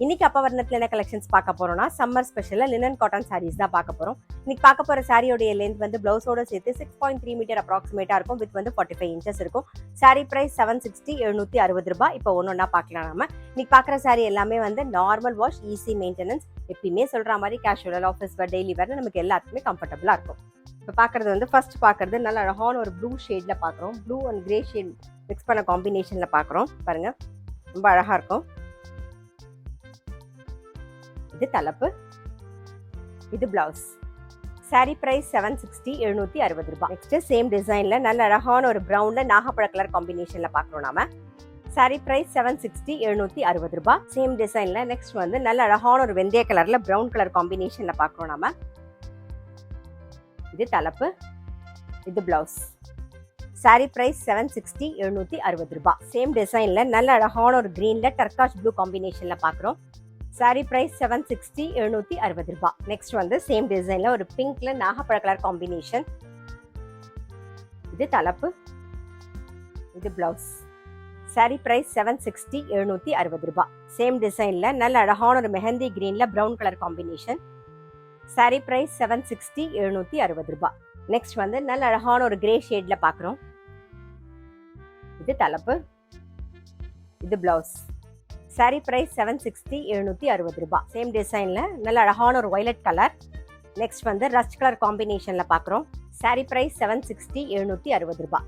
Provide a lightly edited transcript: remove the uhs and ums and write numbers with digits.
இன்னைக்கு அப்பவர்ணத்துல என்ன கலெக்ஷன்ஸ் பார்க்க போறோம்னா சம்மர் ஸ்பெஷல்ல லினன் காட்டன் சாரீஸ் தான் பார்க்க போறோம். இன்னைக்கு பார்க்க போற சாரியோட லென்த் வந்து பிளவுஸோட சேர்த்து 6.3 மீட்டர் அப்ராக்சிமேட்டா இருக்கும். வித் வந்து 45 இன்ச்சஸ் இருக்கும். சாரி பிரைஸ் 760 760 ரூபாய். இப்போ ஒன்னொன்னா பார்க்கலாம். நாம இன்னைக்கு பார்க்குற சாரி எல்லாமே வந்து நார்மல் வாஷ், ஈஸி மெயின்டெனன்ஸ். எப்பயுமே சொல்ற மாதிரி கேஷுவல், ஆஃபீஸ் வேர், டெய்லி வேர் நமக்கு எல்லாத்துக்குமே கம்ஃபர்டபுளா இருக்கும். இப்போ பார்க்குறது வந்து ஃபர்ஸ்ட் பார்க்குறது நல்ல அழகான ஒரு ப்ளூ ஷேட்ல பார்க்குறோம். Blue and grey shade mix பண்ண காம்பினேஷன்ல பார்க்குறோம். பாருங்க, ரொம்ப அழகா இருக்கும். இது தலைப்பு, இது பிளவுஸ். சாரி பிரைஸ் 760 760 ரூபாய். நெக்ஸ்ட் சேம் டிசைன்ல நல்ல அழகான ஒரு பிரவுன்ல நாகப்பழ கலர் காம்பினேஷன்ல பார்க்குறோம் நாம. சாரி பிரைஸ் 760 760 ரூபாய். சேம் டிசைன்ல நெக்ஸ்ட் வந்து நல்ல அழகான ஒரு வெந்தய கலர்ல பிரவுன் கலர் காம்பினேஷன்ல பார்க்குறோம் நாம. இது தலைப்பு, இது பிளவுஸ். சாரி பிரைஸ் 760 760 ரூபாய். சேம் டிசைன்ல நல்ல அழகான ஒரு கிரீன்ல டர்காஷ் ப்ளூ காம்பினேஷன்ல பார்க்குறோம். சாரி பிரைஸ் 760 760 ரூபாய். நெக்ஸ்ட் வந்து சேம் டிசைன்ல ஒரு பிங்க்ல நாகப்பழ கலர் காம்பினேஷன். இது தலைப்பு, இது பிளவுஸ். சாரி பிரைஸ் 760 760 ரூபாய். சேம் டிசைன்ல நல்ல அழகான ஒரு மெஹந்தி கிரீன்ல brown colour combination. Sari price 760 760 ரூபாய். நெக்ஸ்ட் வந்து நல்ல அழகான ஒரு கிரே ஷேட்ல பார்க்குறோம். இது தலைப்பு, இது பிளவுஸ். சாரி பிரைஸ் 760 760 ரூபாய். சேம் டிசைன்ல நல்ல அழகான ஒரு வயலட் கலர். நெக்ஸ்ட் வந்து ரஸ்ட் கலர் காம்பினேஷன்ல பார்க்குறோம். சாரி பிரைஸ் 760 760 ரூபாய்.